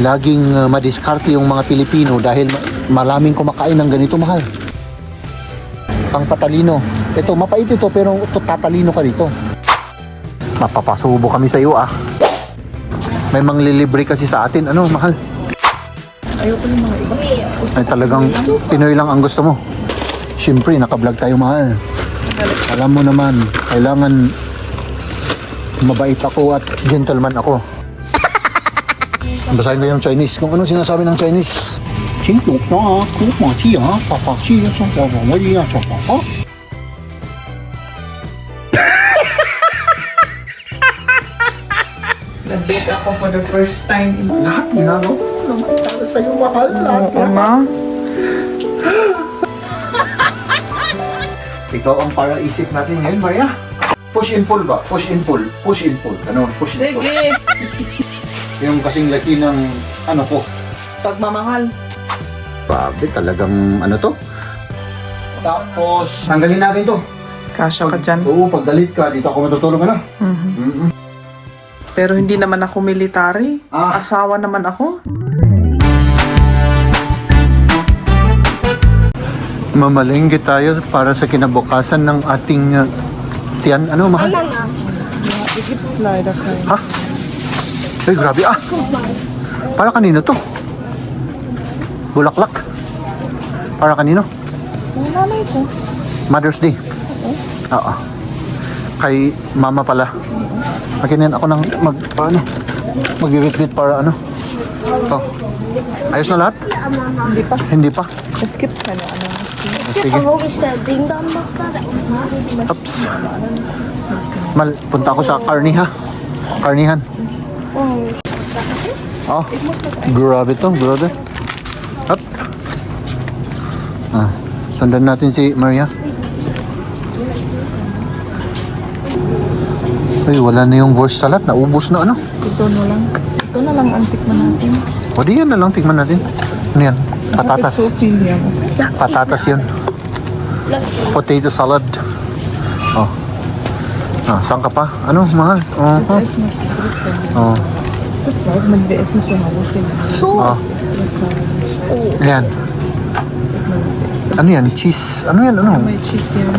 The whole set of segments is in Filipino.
laging madiskarte yung mga Pilipino dahil maraming kumakain ng ganito, mahal. Pang patalino. Ito, mapait ito pero tatalino ka dito. Mapapasubo kami sa iyo, ah. May manglilibre kasi sa atin. Ano, mahal? Ayoko ng mga iba. Ay, talagang Pinoy lang ang gusto mo. Siyempre, nakablog tayo, mahal. Alam mo naman, kailangan mabait ako at gentleman ako. Basahin ko yung Chinese. Kung ano sinasabi ng Chinese. Nag-date ako for the first time. Lahat ginagawa ko naman para sa'yo, mahal. Ama? Ikaw ang para isip natin ngayon, Maria. Push and pull ba? Push and pull. Push and pull. Ano? Push and pull. Sige. Yung kasing laki ng ano ko. Pagmamahal. Grabe, talagang ano to. Tapos, tanggalin natin to. Kasya ka dyan. Oo, pag galit ka, dito ako matutulog, ano? Pero hindi naman ako military. Ah. Asawa naman ako. Mamalengke tayo para sa kinabukasan ng ating tiyan. Ano, mahal? Slide ako. Ha? Ay, grabe ah. Para kanino to? Bulaklak. Para kanino? So, nanay ko. Mother's Day. Oo. Kay mama pala. Magkinin ako ng magbibit-bit para ano. Oh. Ayos na lahat? Hindi pa. Hindi pa. Skip ka na. Ano? Sige. Warum ist der Ding dann noch da? Ups. Mal, punta ako sa Carni ha. Carnihan. Oh. Grabe to, grabe. Up. Ah, sundan natin si Maria. Ay, wala na yung horse salad. Naubos na ano. Ito na lang. Ito na lang ang tikman natin. O di yan na lang, tingnan natin. Ano yan? Patatas. So, feel yan. Patatas yun. Potato salad. Oh. Ah, saan ka pa? Ano, mahal? Oh. Oh. Tapos bakit mag-DS mo sa halos sila? Oh. Ayan. Ano yan? Cheese. Ano yan? Ano? May cheese yan.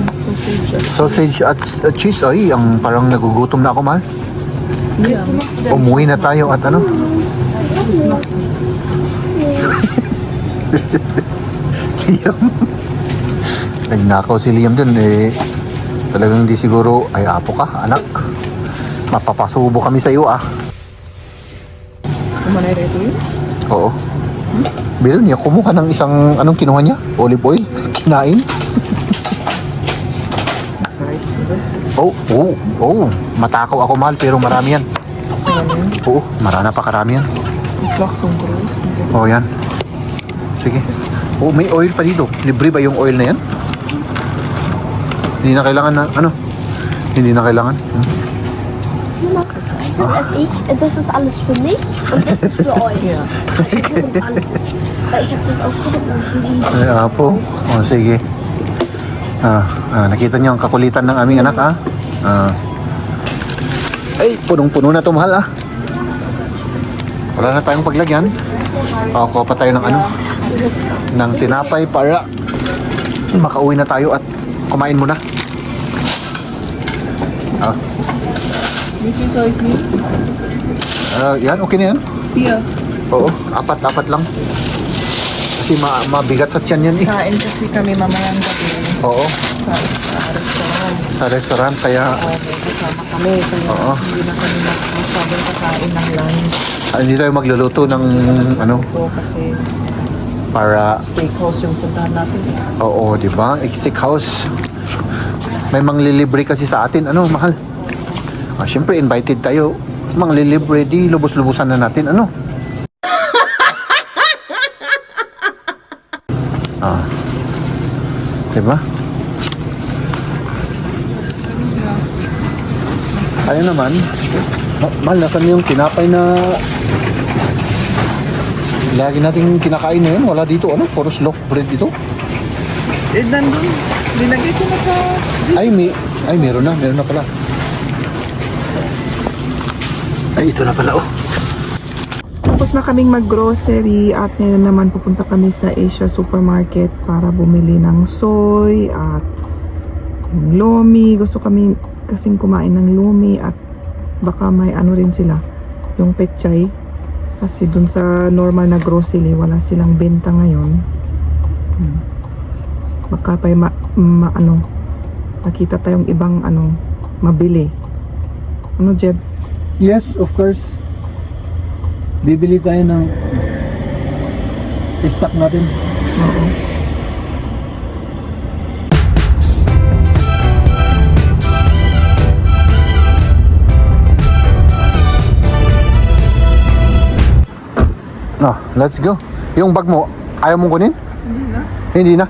Sausage at cheese. Ay, ang parang nagugutom na ako, mahal. Yeah. Umuwi na tayo at ano? Liam. Nagnakaw si Liam dun eh. Talagang hindi siguro, ay apo ka, anak. Mapapasubo kami sa iyo ah. Kumanay rito yun? Oo. Bilo niya, kumuha ng isang, anong kinuha niya? Olive oil? Kinain? Oh. Matakaw ako, mahal, pero marami yan. Oo, marana pa karami yan. Flaxon gross. Oo, yan. Sige. Oh, may oil pa dito. Libre ba yung oil na yan? Hindi na kailangan na, ano? Hindi na kailangan. Das esse ich, das ist alles für mich und das ist für euch. Yeah. Weil ich habe das ausgedruckt und ich liebe Ay, apo. Oh, sige. Nakita niyo ang kakulitan ng aming anak, ah? Ay, punong-puno na ito, mahal, ah. Wala na tayong paglagyan. Kuha pa tayo ng ano? Ng tinapay para makauwi na tayo at kumain muna. This is all clean? Yan, okay na yan. Yeah. Oo, apat lang. Kasi mabigat sa tiyan yan eh. Kain kasi kami mamayang gabi Oo, sa restaurant. sa restaurant, kaya May kasama kami. Kaya Oo. hindi na kami masyadong kakain ng lunch. hindi tayo magluluto ng ano, Ito kasi para, steakhouse yung puntahan natin. oo, di ba? Steakhouse. May manglilibre kasi sa atin, ano, mahal. Siyempre, invited tayo. Manglilibre, di lubos-lubusan na natin, ano? Diba? Ayun naman. Mahal, nasan yung tinapay na lagi nating kinakain na yun? Wala dito, ano? Puro loaf bread dito. Nandun. Nilagay ko na sa... Ay, meron na pala. Ay, ito na pala, oh. Tapos na kaming mag-grocery at ngayon naman pupunta kami sa Asia Supermarket para bumili ng soy at yung lomi. Gusto kami kasing kumain ng lomi at baka may ano rin sila, yung pechay. Kasi dun sa normal na grocery, wala silang benta ngayon. Baka pa nakita tayong ibang mabili. Ano, Jeb? Yes, of course. Bibili tayo ng stock natin. Oo. No, let's go. Yung bag mo, ayaw mong kunin? Hindi na. Hindi na.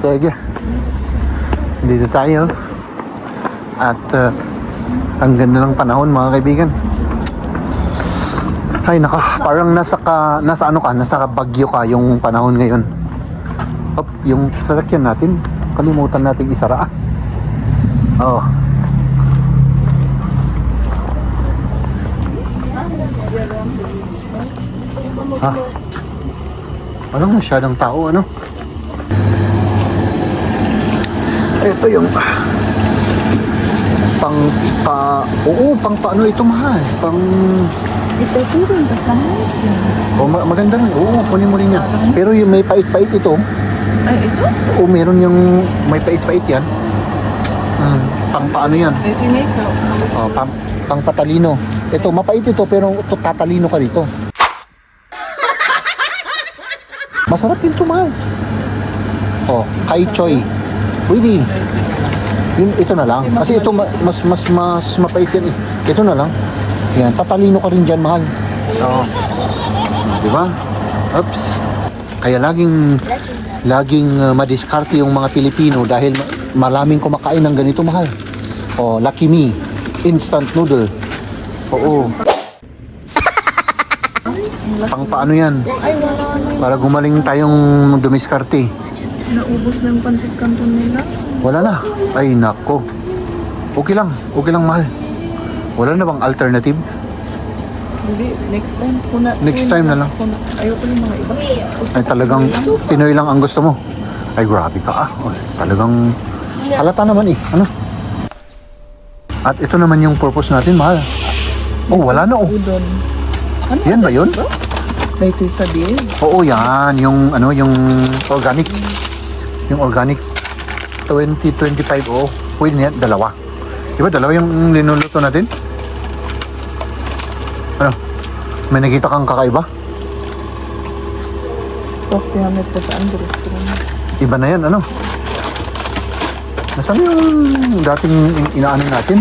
Sige. Dito tayo. At ang ganda ng panahon, mga kaibigan. Ay naka, parang nasa Baguio ka yung panahon ngayon. Hop, yung sasakyan natin, kalimutan natin isara. Oh. Ha? Walang masyadong tao, ano? Ito yung pang paano ito, mahal? Ito rin kasama. Maganda rin. Oo, kunin mo rin yan. Pero yung may pait-pait ito, Ay, ito? oo, meron yung may pait-pait yan. Pang paano yan? Ay, tingay ka. Oh, pang patalino. Ito, mapait ito, pero tatalino ka dito. Masarap yun ito, mahal. Oh, Kai Choy. Uy, ito na lang. Kasi ito mas mapait yan eh. Ito na lang. Yan, tatalino ka rin dyan, mahal. Oo. Diba? Oops. Kaya laging madiskarte yung mga Pilipino dahil maraming kumakain ng ganito, mahal. Oh, Lucky Me. Instant noodle. Oo. Pang paano yan? Ay, wala na. Para gumaling tayong dumiskarte. Naubos na yung pancit canton nila. Wala na. Ay, nako. Okay lang, mahal. Wala na bang alternative? Hindi, next time. Next time na lang. Ayoko yung mga iba. Ay, talagang Pinoy lang ang gusto mo. Ay, grabe ka ah. Ay, talagang halata naman eh. Ano? At ito naman yung purpose natin, mahal. Oh, wala na oh. Udon. Ano? Yan ba yun? Na ito'y sabihin. Oo, yan. Yung organic. Yung organic 2025, oo. Pwede na yan, dalawa. Diba, dalawa yung linuluto natin? Ano? May nakita kang kakaiba? Coffee Hamlet sa saan the restaurant. Iba na yan, ano? Nasaan yung dating inaano natin?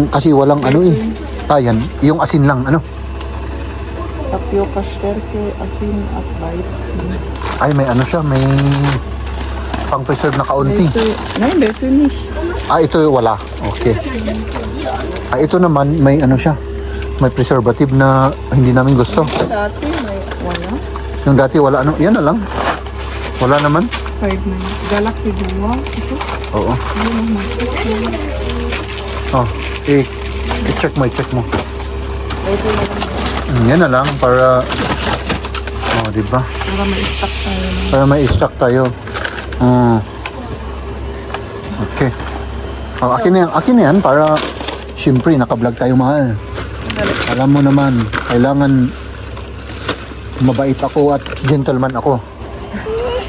Kasi walang ano eh. Yan, yung asin lang, ano? Tapioca, sterke, asin at bites. Ay, may ano siya, may pang-preserve na kaunti. Hindi, finish. Ito wala. Okay. Ito naman, may ano siya. May preservative na hindi namin gusto. Dati, may wala. Yung dati wala, ano? Yan na lang. Wala naman. 5 minutes. Galaxy Duwa. Ito. Oo. Oh, i-check mo. Ito na lang. Yan na lang para diba? Para ma-stock tayo. Para may stock tayo. Okay. Oh, akin na yan para siyempre naka-vlog tayo, mahal. Alam mo naman, kailangan mabait ako at gentleman ako.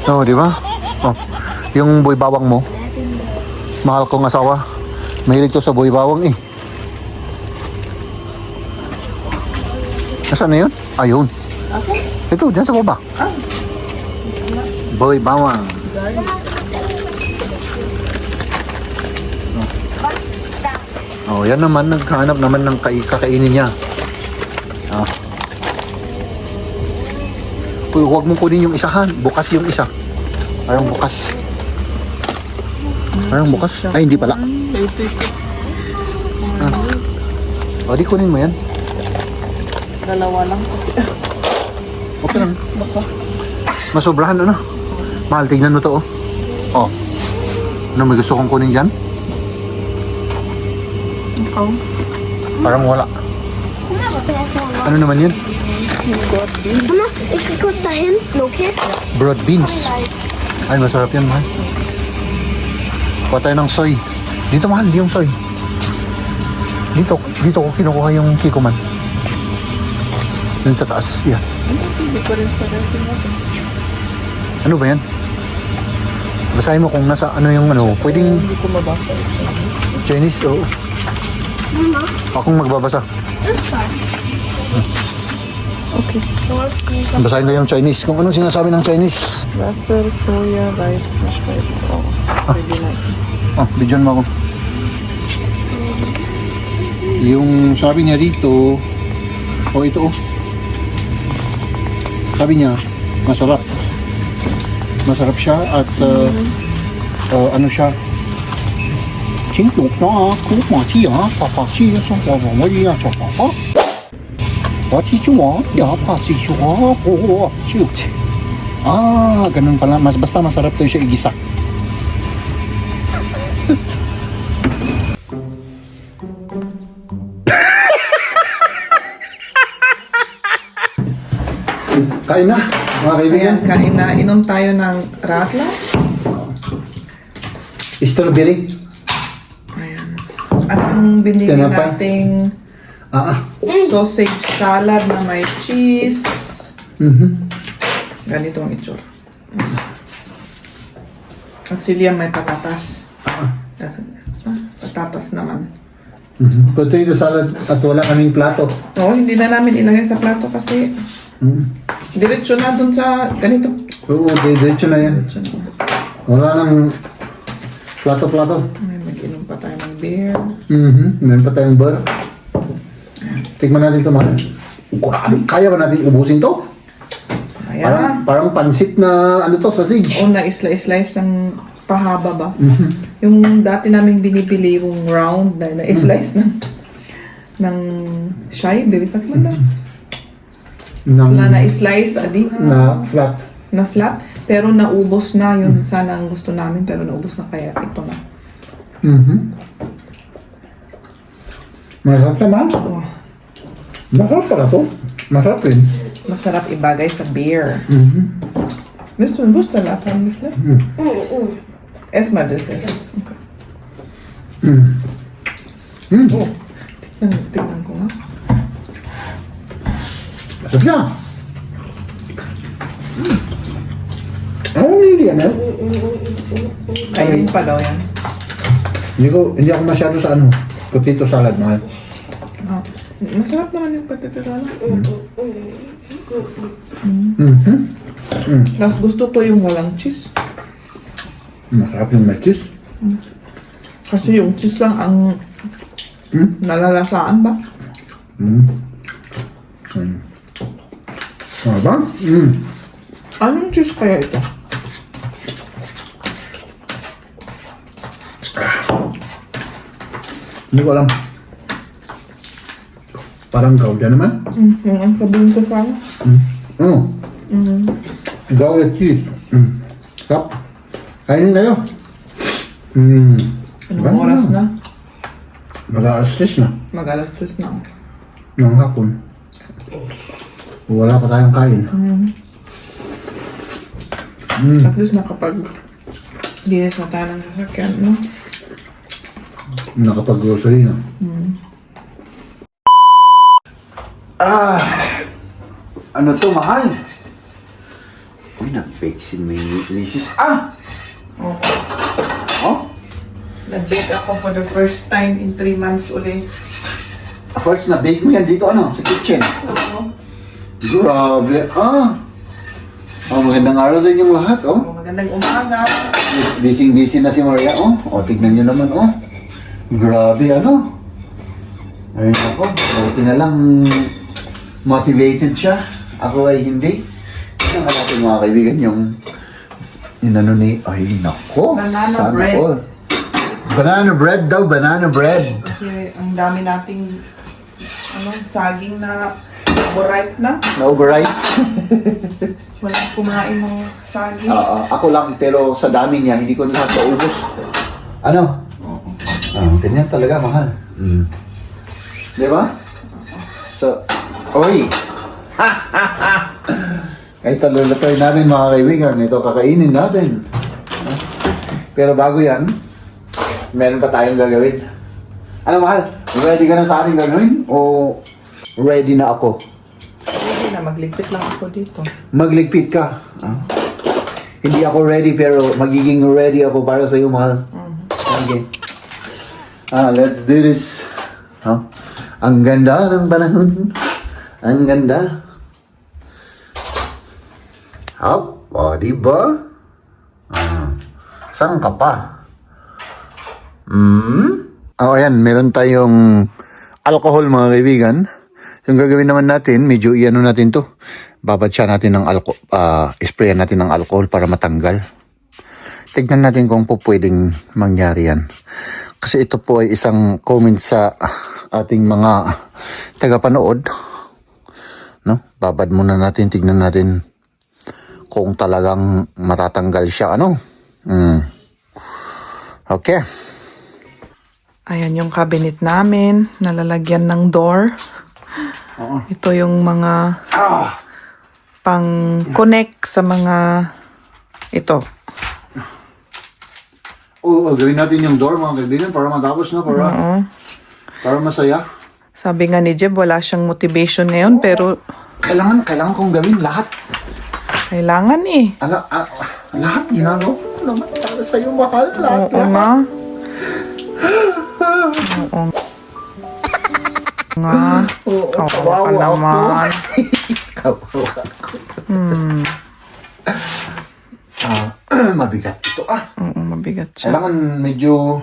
Oh, di ba? Oh, yung boy bawang mo, mahal kong asawa. Mahilig to sa boy bawang eh. Nasaan na yun? Ayun. Ito, dyan sa baba. Boy bawang. Oh, yan naman, naghanap naman ng kakainin niya. Oh. Uy, huwag mong kunin yung isahan. Bukas yung isa. Parang bukas. Ay, hindi pala. O, di kunin mo yan. Dalawa lang kasi. Okay lang. Baka. Masobrahan, ano? Mahal, tignan mo to, oh. Oh. Ano, may gusto kong kunin dyan? Ikaw? Parang wala. Ano naman yun? Mama, ich kurz dahin. Okay? Broad beans. Ay, masarap yan, mahal. Kuha tayo ng soy. Dito, mahal, yung soy. Dito ko kinukuha yung kikoman. Dun sa taas, yan. Ano ba yan? Basahin mo kung nasa ano yung ano. Pwedeng Hindi ko mabasa. Chinese, oo. Mama, Akong magbabasa. das war. Okay. Basahin ko yung Chinese. Kung ano sinasabi ng Chinese. Wasser, soya, Weizen, Schweiz. Oh, pwede na. Oh, bigyan mo ako. Yung sabi niya dito, ito oh. Sabi niya, masarap. Masarap siya at ano siya. 请懂啊，苦马鸡啊，爸爸鸡说我一样叫爸爸。我记住啊，ya pa si Chua, chuch. Ah, ganun pala. Basta masarap to siya igisa. Kain na, mga kaibigan. Ayan, kain na. Inom tayo ng ratla. Strawberry. Ayan. At ang binili Tinapay. nating sausage salad na may cheese. Ganito ang itsura. At si Liam may patatas. Patatas naman. Potato salad at wala kaming plato. Oo, hindi na namin ilagay sa plato kasi diretso na dun sa ganito. Oo, diretso na yan. Diretso na. Wala nang plato-plato. Ay, mag-inom pa tayo ng beer. Meron pa tayong bar. Tikman natin ito, mahal. Grabe, kaya ba natin ubusin to? Ayan. Parang pansit na ano to, sausage. Oo, na-slice ng pahaba ba? Yung dati naming binibili yung round na slice ng shy, baby sak man na. Sila na-slice, adi. Na flat. Na flat. Pero naubos na yun. Sana ang gusto namin, pero naubos na kaya ito na. Masarap naman. Oh, Masarap pala to. Masarap rin. masarap ibagay sa beer. Gusto na pa, gusto? Esma, this is. Okay. Oh, tignan ko nga. Masarap siya. Ano hindi yan, eh? Ayun pa daw yan. Hindi ako masyado sa ano, potato salad, mahal. Ah, masarap naman yung pagkakasala. Tapos gusto ko yung walang cheese. Masarap yung may cheese. Kasi yung cheese lang ang nalalasaan ba? Ano ba? Anong cheese kaya ito? Hindi ko alam. Parang gouda naman. Yung ang sabihin ko sana. Gouda cheese. Kap. Kainin kayo. Anong oras na? Mag-aalas 3 na. Mag-alas 3 na. Ng hapon. Wala pa tayong kain. At least nakapag linis na tayo ng sasakyan, no? Nakapag-grocery na. Ano to, mahal? Uy, nag-bake si Mrs. Oh. Oh? Nag-bake ako for the first time in 3 months uli. First na bake mo yan dito, ano? Sa kitchen. Oo. Grabe. Magandang araw sa inyong lahat, oh. Magandang umaga. Busy na si Maria, oh. O, tignan nyo naman, oh. Grabe, ano. Ayun ako, buti na lang motivated siya. Ako ay hindi. Tignan natin mga kaibigan yung inano ni, ay nako. Banana Sana bread. all. Banana bread daw, banana bread. Kasi ang dami nating saging na overripe na. Na-override. Walang kumain ng saging. Ako lang, pero sa dami niya, hindi ko lahat maubos. Ano? Ganyan talaga, mahal. Di ba? So, Oy! Ito, lulutuin natin mga kaibigan. Ito, kakainin natin. Pero bago yan, meron pa tayong gagawin. Ano, mahal? Ready ka na sa ating gagawin? O ready na ako? Hindi na, magligpit lang ako dito. Magligpit ka. Hindi ako ready pero magiging ready ako para sa iyo, mahal. Okay. Let's do this. Ang ganda ng panahon. Ang ganda. Hop, diba? Saan ka pa? Ayan, meron tayong alcohol mga kaibigan. Yung gagawin naman natin, medyo iano natin to. Babadsya natin ng sprayan natin ng alcohol para matanggal. Tignan natin kung po pwedeng mangyari yan. Kasi ito po ay isang comment sa ating mga tagapanood. No? Babad muna natin, tignan natin kung talagang matatanggal siya. Okay. Ayan yung cabinet namin, nalalagyan ng door. Ito yung mga pang-connect sa mga ito. Gawin natin yung door mga kaibigan para matapos na, para masaya. Sabi nga ni Jeb, wala siyang motivation ngayon, pero Kailangan kong gawin lahat. kailangan eh. Lahat ginagawa ko naman para sa'yo, mahal. Lahat. Oo nga. Oo nga. Kawawa ka naman. Kawawa ako. Mabigat ito Oo, mabigat siya. Kailangan medyo...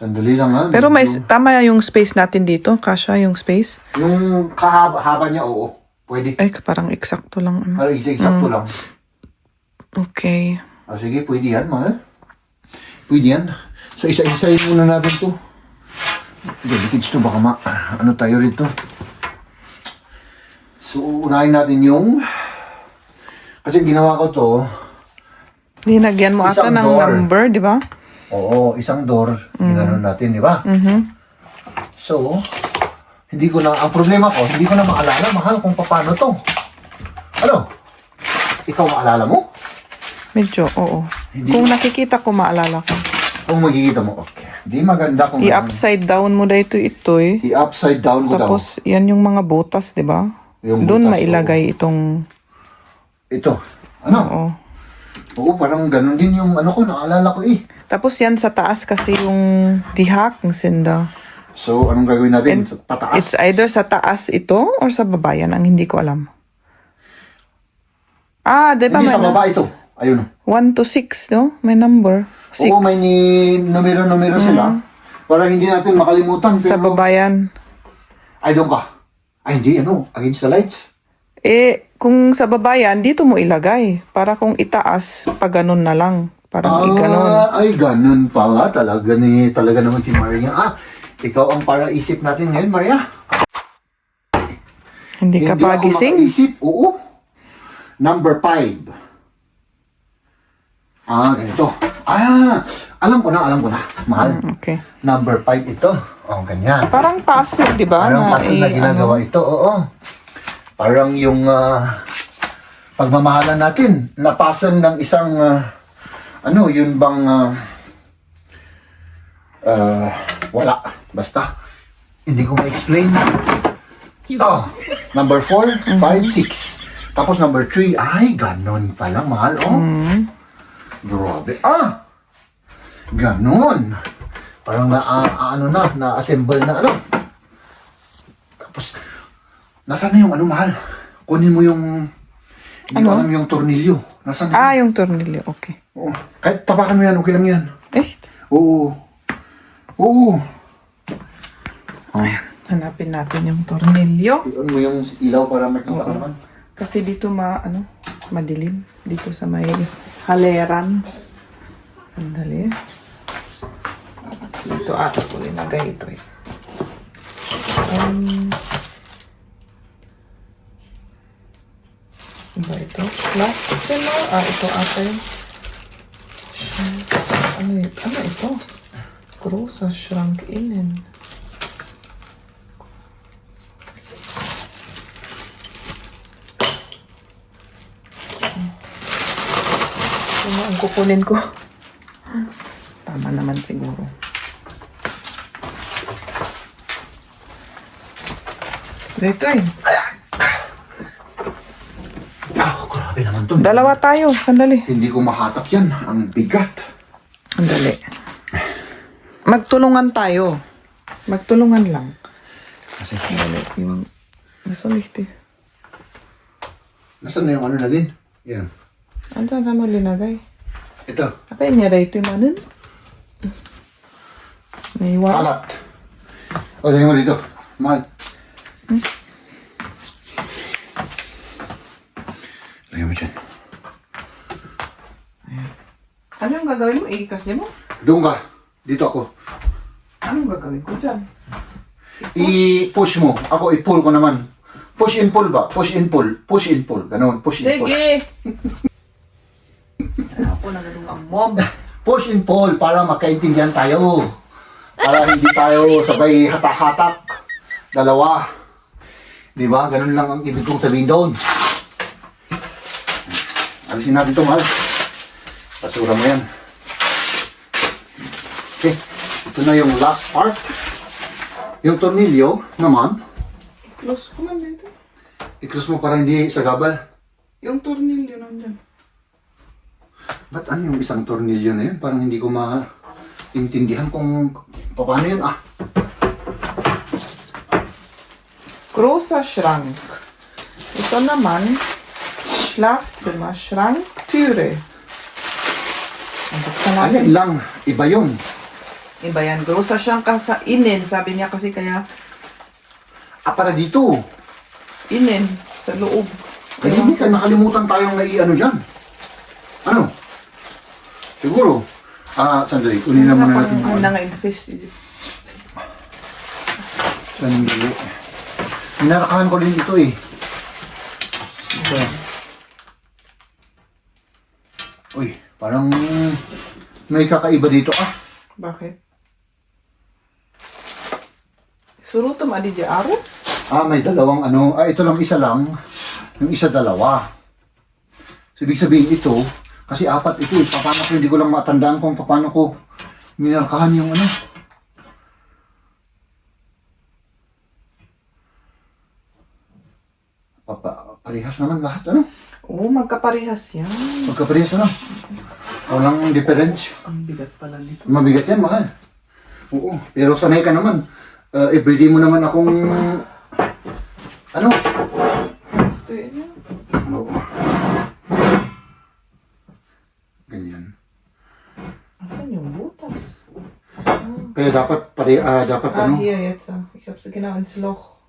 Sandali lang Pero may tama yung space natin dito. Kasya yung space. Yung kahaba niya, oo. Pwede. Ay, parang eksakto lang. Eksakto lang. Okay. Sige, pwede yan, mahal. Pwede yan. So, isa-isayin muna natin to. Delicate to, baka ano tayo rito. So, unahin natin yung... Kasi ginawa ko to... Linagyan mo ata Isang ng door. number, di ba? Oo, isang door. Ginanon natin, di ba? So, hindi ko na... Ang problema ko, hindi ko na maalala, mahal, kung paano to. Ano? Ikaw maalala mo? Medyo, oo. Kung nakikita ko, maalala ko. Kung magkikita mo, okay. Di maganda kung... I-upside down mo dito ito eh. I-upside down ko daw. Tapos, yan yung mga butas, di ba? Yung Doon butas, mailagay itong... Ito. Ano? Oo. Oo, parang ganun din yung ano ko, naalala ko eh. Tapos yan sa taas kasi yung dihak ng sinda. So, anong gagawin natin? Pataas? It's either sa taas ito or sa baba. Yan ang hindi ko alam. Di ba? Hindi sa baba ito. Ayun. 1 to 6, no? May number. 6. Oo, may numero sila. Para hindi natin makalimutan. Sa Pero, baba yan. ay, doon ka. Ay, hindi, against the lights. Kung sa baba yan, dito mo ilagay. Para kung itaas, pag ganun na lang. Parang iganon. Ay, ganun pala. Talaga naman si Maria. Ikaw ang para isip natin ngayon, Maria. Hindi ka pa ako gising? makaisip. Oo. Number 5. Ganito. Alam ko na. Mahal. Okay. Number 5 ito. Ganyan. Parang puzzle, di ba? Parang pasin na ginagawa ito. Oo. Parang yung pagmamahalan natin. Napasan ng isang, yun bang, wala. Basta. Hindi ko ma-explain. Number 4, 5, 6. Tapos number 3, ay, ganon pala, mahal. Grabe. Ganon. Parang na-assemble na Tapos, nasaan na yung mahal? Kunin mo yung... Hindi ko alam yung tornilyo. Nasaan na? Yung tornilyo. Okay. Oo. Kahit tapakan mo yan, okay lang yan. Oo. Ayan. Hanapin natin yung tornilyo. Iyon mo yung ilaw para makita ka naman. Kasi dito madilim. Dito sa may haleran. Sandali. Dito ata ko linagay ito eh. Ba ito? Plastic mo? Ito ata yun. Ano ito? Grosa shrunk in. kukunin ko. Tama naman siguro. Dito eh. Grabe naman to. Dalawa tayo. Sandali. Hindi ko mahatak yan. Ang bigat. Sandali. Magtulungan tayo. Magtulungan lang. Kasi, Sandali. Yung... Nasa lihti. nasaan na yung ano na din? Yan. Ano ka mo linagay? Ito. Apa niya dito yung manon? May wala. Kalat. O, lagyan mo dito. Mahal. Lagyan mo dyan. Ano yung gagawin mo? Iikas niya mo? Doon ka. Dito ako. Anong gagawin ko dyan? I-push mo. Ako i-pull ko naman. Push and pull ba? Push and pull. Push and pull. Ganun. Push and pull. Sige! Ako na ganun ang mom. Push and pull para magkaintindihan tayo. Para hindi tayo sabay hatak-hatak. Dalawa. Di ba? Ganun lang ang ibig kong sabihin doon. Alisin natin ito, mahal. Basura mo yan. Okay. Ito na yung last part. Yung tornilyo naman, Close ko man dito. i-close mo para hindi sagabal. Yung tornilyo nandyan. Ba't ano yung isang tornilyo na yun? Parang hindi ko maintindihan kung paano yun. Großer Schrank. Ito naman, Schlafzimmer, Schrank, Türe. Ang buksan natin. Alin lang, iba yun. Iba yan. Großer Schrank ka sa inin. Sabi niya kasi kaya Para dito. inin sa loob. Eh, hindi ka nakalimutan tayong nai-ano dyan. Ano? Siguro. Sandali. Kunin na muna natin. Ang nanga-infest. Sandali. Minarakahan ko din ito eh. Ito. Uy, parang may kakaiba dito Bakit? Surutom adi di aro? May dalawang ano. Ito lang isa lang. Yung isa dalawa. So, ibig sabihin ito, kasi apat ito eh. Paano ko, hindi ko lang matandaan kung paano ko minarkahan yung ano. Parehas naman lahat, ano? Oo, magkaparehas yan. Magkaparehas ano? Walang difference. Ang bigat pala nito. Mabigat yan, mahal. Oo, pero sanay ka naman. Everyday mo naman akong... Ano? Gusto yun yan. Oo. Ganyan. Asan yung butas? Kaya dapat, dapat ano? Hier jetzt. Ich habe sie genau ins Loch.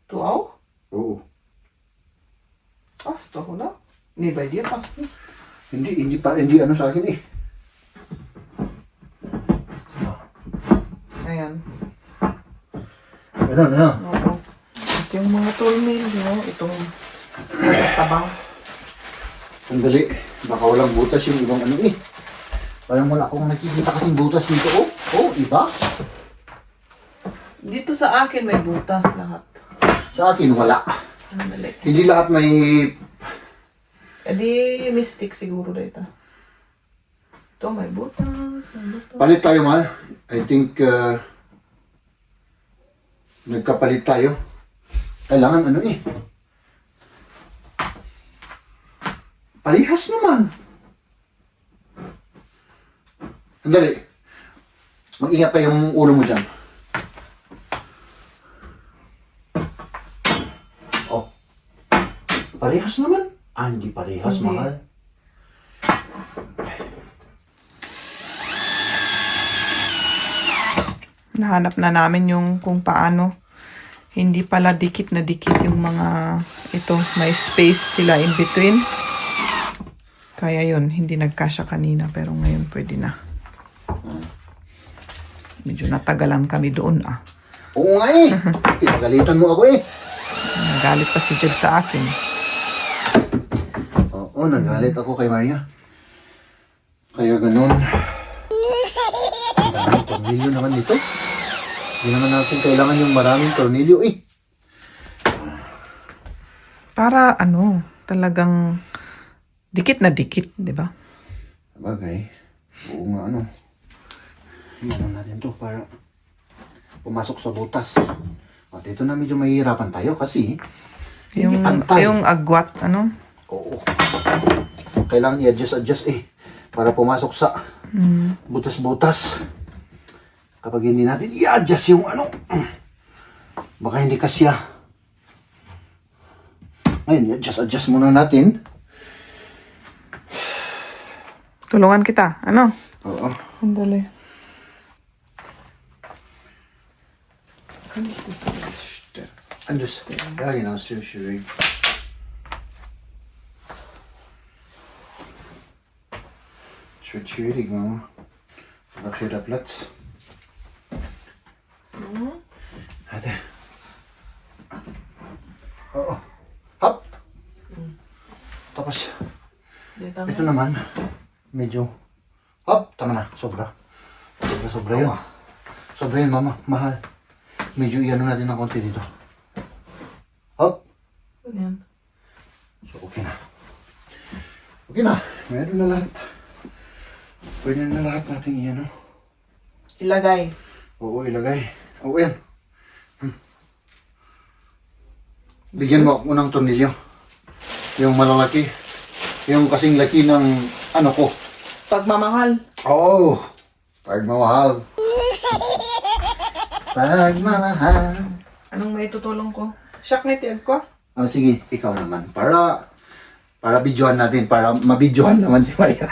Du auch? Oo. Passt doch, oder? Nee, bei dir passt nicht. Hindi ano sa akin eh. Ayan. Ano. Oo. Ito yung mga tornilyo. Itong tabang. Sandali. Baka walang butas yung ibang ano eh. Parang wala akong nakikita kasing butas dito. Oh, iba. Dito sa akin may butas lahat. Sa akin wala. Andali. Hindi lahat may... E di mystic siguro dito. Ito may butas. May butas. Palit tayo, mahal. I think nagkapalit tayo. Kailangan ano eh. Parehas naman. Sandali. Mag-ingat pa yung ulo mo dyan. Oh. Parehas naman. Hindi parehas, Hindi. mahal. Nahanap na namin yung kung paano hindi pala dikit na dikit yung mga ito, may space sila in between. Kaya yun, hindi nagkasya kanina pero ngayon pwede na. Medyo natagalan kami doon Oo nga eh. Pinagalitan mo ako eh. Nagalit pa si Jeb sa akin. Oo, nagalit ako kay Maria. Kaya ganun. Maraming tornilyo naman dito. Hindi naman natin kailangan yung maraming tornilyo eh. Para talagang Dikit na dikit, di ba? Bagay. Oo nga, ano. Ano natin to para pumasok sa butas. O, dito na medyo mahihirapan tayo kasi Yung, hindi pantay. yung agwat, ano? Oo. Kailangan i-adjust para pumasok sa butas-butas. Kapag hindi natin i-adjust yung ano, baka hindi kasya. Ngayon, i-adjust muna natin. Tulungan kita, ano? Oo. Andali. Andus. Ja, genau, so schwierig. Es wird schwierig, Mama. Aber hier der Platz. So. Warte. Oh, oh. Hop! Tapos, ito naman, medyo, hop, tama na, sobra. Sobra yun. Sobra yun, Mama, mahal. Medyo iano natin ng konti dito. Hop! Yan. So, okay na. Okay na. Meron na lahat. Pwede na lahat natin iyan. Ilagay. Oo, ilagay. Oo, yan. Bigyan mo ako ng tornilyo. Yung malalaki. Yung kasing laki ng ano ko. Pagmamahal. Oo. Pagmamahal. Pagmamahal. Anong may tutulong ko? Shock na tiyag ko? Oh, sige, ikaw naman. Para videohan natin. Para mabidyohan naman si Maria.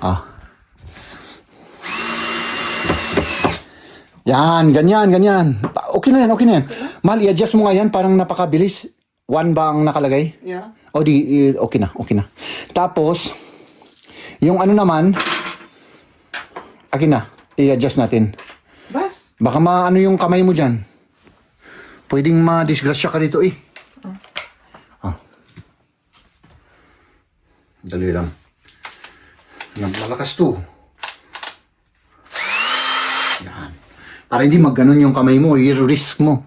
Ah. Yan, ganyan. Okay na yan. Mahal, i-adjust mo nga yan. Parang napakabilis. 1 ba ang nakalagay? Yeah. O di, okay na. Tapos, yung ano naman, akin na, i-adjust natin. Bas? Baka maano yung kamay mo dyan. Pwedeng ma-disgrasya ka dito eh. Ah. Dali lang. Malakas to. Yan. Para hindi magganon yung kamay mo, i-risk mo.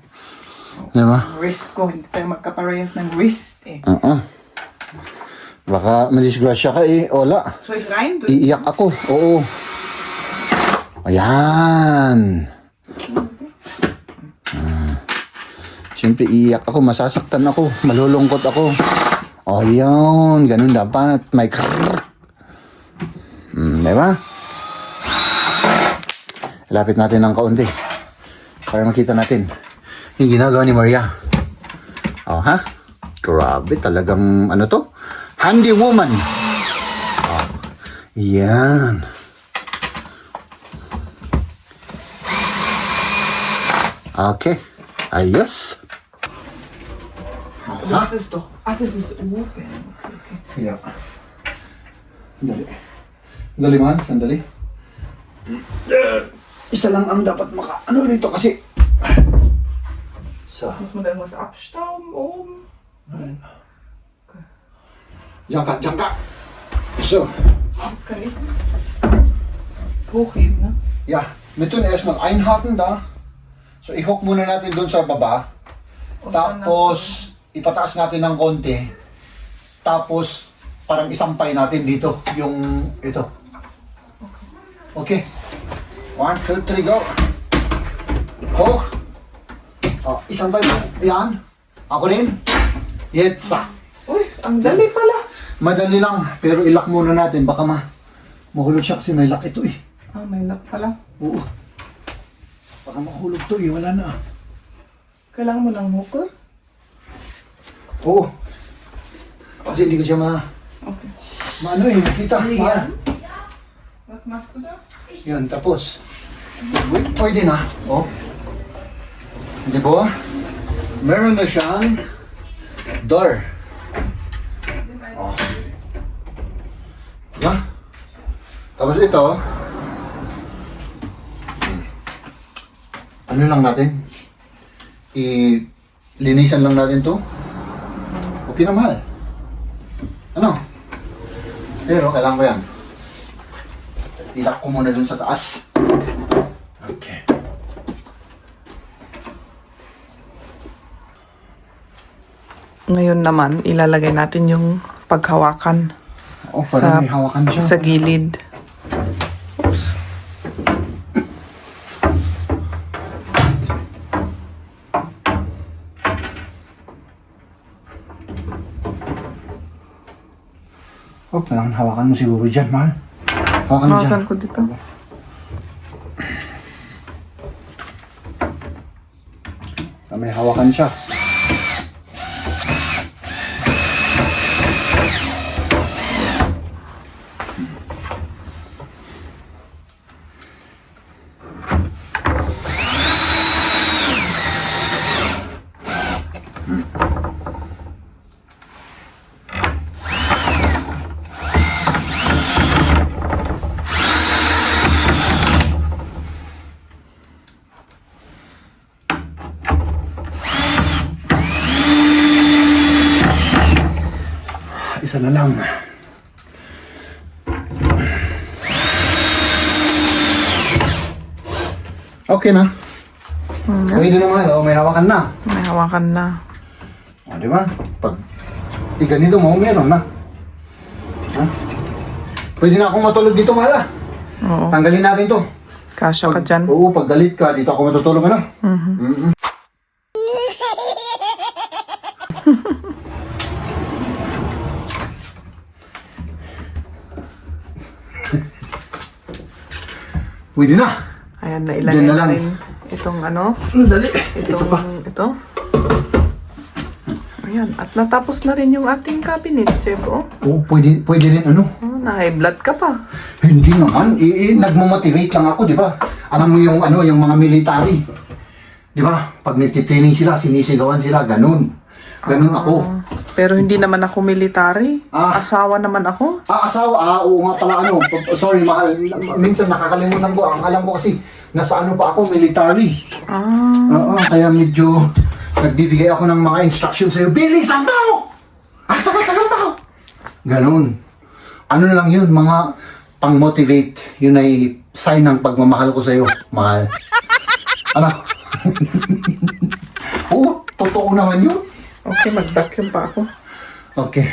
Diba? Wrist ko. Hindi tayo magkaparehas ng wrist eh. Baka madisgrasya ka eh. Wala. So, i-grind? Iiyak ako. Oo. Ayan. Siyempre, iiyak ako. Masasaktan ako. Malulungkot ako. O, yun. Ganun dapat. May krrrr. Diba? Lapit natin ng kaunti. Para makita natin yung ginagawa ni Maria. O, ha? Grabe. Talagang, ano to? Handy woman. O. Yan. Okay. Ayos. Das ist doch... das ist open. Okay. Yeah. Dali. Dali man, sandali. Isa lang ang dapat ano dito kasi. So. Muss man da irgendwas abstauben oben? Nein. Diyan ka. So. Das kann ich hochheben, ne? Ja, wir tun erstmal einhaken da. So, i-hook muna natin doon sa baba. Tapos, ipataas natin ng konti. Tapos, parang isampay natin dito yung ito. Okay. 1, 2, 3, go. Hook. Oh, isampay mo. Yan. Ako rin. Yetsa. Uy, ang dali pala. Madali lang. Pero ilak muna natin. Baka mahulog siya kasi may lock ito eh. May lock pala. Oo. Baka mahulog to eh. Wala na. Kailangan mo ng hooker? Oo. Kasi hindi ko siya Okay. maano eh. Makita. Yan. Was machst du da? Yan, tapos. Wait, pwede na. Oh. Di ba? Meron na siyang door. Oh. Diba? Tapos ito. Ano lang natin? Linisan lang natin to. Okay na, mahal. Ano? Pero kailangan ko yan. Ilak ko muna dun sa taas. Okay. Ngayon naman, ilalagay natin yung paghawakan Oh, parang may hawakan siya. sa gilid. Oops. Oh, kailangan hawakan mo siguro dyan, mahal. Hawakan mo dyan. Hawakan ko dito. May hawakan siya. Isa na lang. Okay na. Pwede naman. Oh, may hawakan na. May hawakan na. O, di ba? Pag ganito mo, meron na. Ha? Pwede na akong matulog dito, mahal. Oo. Tanggalin natin to. Kasya ka dyan. Oo, pag galit ka, dito ako matutulog, ano? Mm-mm. Pwede na. Ayan, na Diyan ilagay na lang. natin itong ano. Dali. Ito pa. Ito. Ayan, at natapos na rin yung ating cabinet, Chef. Oh, Oo, pwede rin ano. na-high blood ka pa. Hindi naman. Nagmamotivate lang ako, di ba? Alam mo yung ano, yung mga military. Di ba? Pag nagtitraining sila, sinisigawan sila, ganun. Ganun ako. Pero hindi naman ako military. Ah. Asawa naman ako. Asawa, oo nga pala ano. Sorry, mahal. Minsan nakakalimutan ko. Ang alam ko kasi, nasa ano pa ako, military. Ah, Oo, kaya medyo nagbibigay ako ng mga instruction sa'yo. Bilisan mo! At tagal mo! Ganun. Ano na lang yun, mga pang-motivate. Yun ay sign ng pagmamahal ko sa'yo, mahal. Ano? Oo, totoo naman yun. okay, mag-vacuum pa ako. Okay.